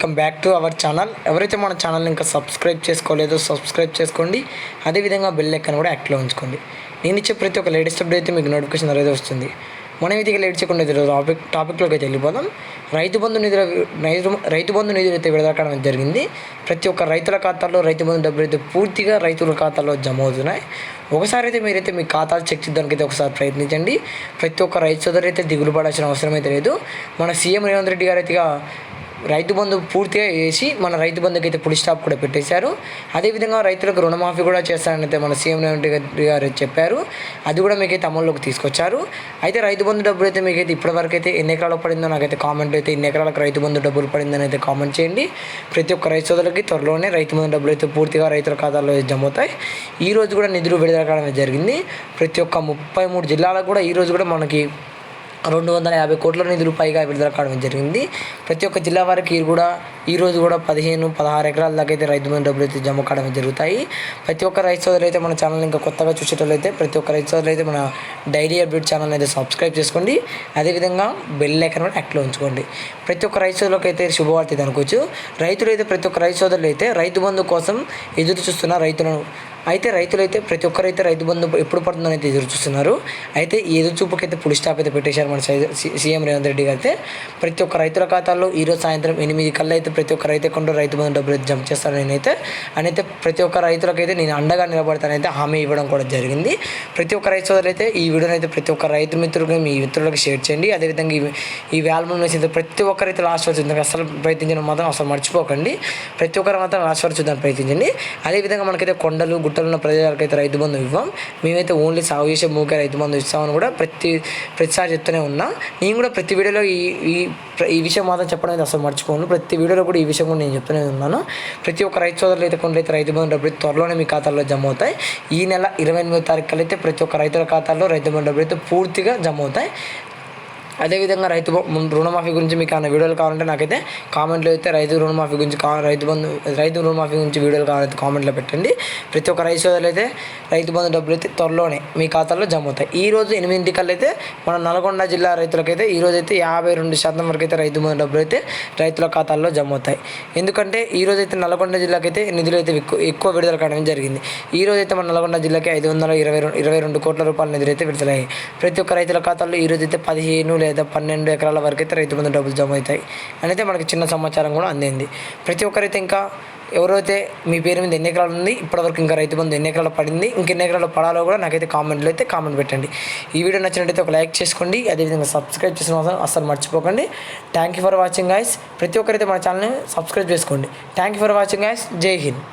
Welcome back to our channel. ఎవరైతే మన ఛానల్ని ఇంకా సబ్స్క్రైబ్ చేసుకోలేదో సబ్స్క్రైబ్ చేసుకోండి. అదేవిధంగా బెల్ ఐకాన్ కూడా యాక్టివ్లో ఉంచుకోండి. నేను ఇచ్చే ప్రతి ఒక్క లేటెస్ట్ అప్డేట్ అయితే మీకు నోటిఫికేషన్ అనేది వస్తుంది. మనం ఇది లేట్ చేయకుండా టాపిక్లోకి అయితే వెళ్ళిపోదాం. రైతు బంధు నిధులు అయితే విడుదల కావడం జరిగింది. ప్రతి ఒక్క రైతుల ఖాతాల్లో రైతు బంధు డబ్బులు అయితే పూర్తిగా రైతుల ఖాతాల్లో జమ అవుతున్నాయి. ఒకసారి అయితే మీరైతే మీ ఖాతాలు చెక్ చేయడానికి అయితే ఒకసారి ప్రయత్నించండి. ప్రతి ఒక్క రైతు సోదరు అయితే దిగులు పడాల్సిన అవసరం అయితే లేదు. మన సీఎం రేవంత్ రెడ్డి గారు అయితే రైతు బంధు పూర్తిగా వేసి మన రైతు బంధుకి అయితే ఫుల్ స్టాప్ కూడా పెట్టేశారు. అదేవిధంగా రైతులకు రుణమాఫీ కూడా చేస్తారని అయితే మన సీఎం రేవంత్ రెడ్డి గారు చెప్పారు. అది కూడా మీకైతే అమల్లోకి తీసుకొచ్చారు. అయితే రైతు బంధు డబ్బులు అయితే మీకైతే ఇప్పటివరకు అయితే ఎన్ని ఎకరాలకు పడిందో నాకైతే కామెంట్ అయితే ఎన్ని ఎకరాలకు రైతు బంధు డబ్బులు పడిందని అయితే కామెంట్ చేయండి. ప్రతి ఒక్క రైతు సోదరులకి త్వరలోనే రైతు బంధు డబ్బులు అయితే పూర్తిగా రైతుల ఖాతాల్లో జమ అవుతాయి. ఈ రోజు కూడా నిధులు విడుదల కావడం జరిగింది. ప్రతి ఒక్క 33 జిల్లాలకు కూడా ఈరోజు కూడా మనకి 250 కోట్ల నిధులు పైగా విడుదల కావడం జరిగింది. ప్రతి ఒక్క జిల్లా వారికి ఈరోజు కూడా 15-16 ఎకరాల దాకా అయితే రైతు బంధు డబ్బులు అయితే జమ కావడం జరుగుతాయి. ప్రతి ఒక్క రైతు సోదరులు అయితే మన ఛానల్ ఇంకా కొత్తగా చూసేటట్లయితే ప్రతి ఒక్క రైతు సోదరులు అయితే మన డైలీ అప్డేట్ ఛానల్ అయితే సబ్స్క్రైబ్ చేసుకోండి. అదేవిధంగా బెల్ ఐకాన్ కూడా యాక్టివ్లో ఉంచుకోండి. ప్రతి ఒక్క రైతు సోదరులకు అయితే శుభవార్త ఇది అనుకోవచ్చు. రైతులు అయితే ప్రతి ఒక్క రైతు సోదరులు అయితే రైతు బంధు కోసం ఎదురు చూస్తున్న రైతులైతే ప్రతి ఒక్కరైతే రైతు బంధు ఎప్పుడు పడుతుందని అయితే ఎదురు చూస్తున్నారు. అయితే ఈ ఎదురు చూపుకైతే ఫుల్ స్టాప్ అయితే పెట్టేశారు మన సీఎం రేవంత్ రెడ్డి గారు. అయితే ప్రతి ఒక్క రైతుల ఖాతాల్లో ఈరోజు సాయంత్రం 8 కల్లా అయితే ప్రతి ఒక్క రైతు అకౌంట్లో రైతు బంధు డబ్బులు అయితే జమ చేస్తాను నేనైతే ప్రతి ఒక్క రైతులకైతే నేను అండగా నిలబడతానైతే హామీ ఇవ్వడం కూడా జరిగింది. ప్రతి ఒక్క రైతు సోదరులు అయితే ఈ వీడియోని అయితే ప్రతి ఒక్క రైతు మిత్రులకి మీ మిత్రులకు షేర్ చేయండి. అదేవిధంగా ఈ వాల్యూమ్ అయితే ప్రతి ఒక్కరైతే లాస్ట్ వరకు చూద్దాం. అసలు ప్రయత్నించడం మాత్రం అసలు మర్చిపోకండి. ప్రతి ఒక్కరు మాత్రం లాస్ట్ వరకు చూద్దాం ప్రయత్నించండి. అదేవిధంగా మనకైతే కొండలు గుట్టలున్న ప్రజలకైతే రైతు బంధు ఇవ్వం. మేమైతే ఓన్లీ సాగు చేసే మూకే రైతు బంధు ఇస్తామని కూడా ప్రతిసారి చెప్తూనే ఉన్నా. నేను కూడా ప్రతి వీడియోలో ఈ విషయం మాత్రం చెప్పడం అయితే అసలు మర్చిపోను. ప్రతి వీడియోలో కూడా ఈ విషయం కూడా నేను చెప్తూనే ఉన్నాను. ప్రతి ఒక్క రైతు సోదరులు అయితే కొందరైతే రైతు బంధు డబ్బులు త్వరలోనే మీ ఖాతాల్లో జమ అవుతాయి. ఈ నెల 28వ తారీఖు అయితే ప్రతి ఒక్క రైతుల ఖాతాల్లో రైతు బంధు డబ్బులు అయితే పూర్తిగా జమ అవుతాయి. అదేవిధంగా రైతు రుణమాఫీ గురించి మీకు ఏమైనా వీడియోలు కావాలంటే నాకైతే కామెంట్లో అయితే రైతు రుణమాఫీ గురించి రైతు రుణమాఫీ గురించి వీడియోలు కావాలంటే కామెంట్లో పెట్టండి. ప్రతి ఒక్క రైతు సోదరులు అయితే రైతు బంధు డబ్బులు అయితే త్వరలోనే మీ ఖాతాలో జమ అవుతాయి. ఈ రోజు 8 కల్లా అయితే మన నల్గొండ జిల్లా రైతులకైతే ఈరోజు అయితే 52% వరకు అయితే రైతు బంధు డబ్బులు అయితే రైతుల ఖాతాల్లో జమ అవుతాయి. ఎందుకంటే ఈరోజు అయితే నల్గొండ జిల్లాకైతే నిధులు అయితే ఎక్కువ విడుదల కావడం జరిగింది. ఈ రోజు అయితే మన నల్గొండ జిల్లాకి 522 కోట్ల రూపాయల నిధులు అయితే విడుదలయ్యాయి. ప్రతి ఒక్క రైతుల ఖాతాల్లో ఈరోజు అయితే 15 లేదా 12 ఎకరాల వరకు అయితే రైతు బంధు డబ్బులు జమ అవుతాయి అయితే మనకి చిన్న సమాచారం కూడా అందింది. ప్రతి ఒక్కరైతే ఇంకా ఎవరైతే మీ పేరు మీద ఎన్ని ఎకరాలు ఉంది, ఇప్పటివరకు ఇంకా రైతు బంధు ఎన్ని ఎకరాలు పడింది, ఇంకెన్ని ఎకరాలు పడాలో కూడా నాకైతే కామెంట్లో అయితే కామెంట్ పెట్టండి. ఈ వీడియో నచ్చినట్టయితే ఒక లైక్ చేసుకోండి. అదేవిధంగా సబ్స్క్రైబ్ చేసిన అవసరం అస్సలు మర్చిపోకండి. Thank you for watching guys. ప్రతి ఒక్కరైతే మన ఛానల్ని సబ్స్క్రైబ్ చేసుకోండి. Thank you for watching guys. జై హింద్.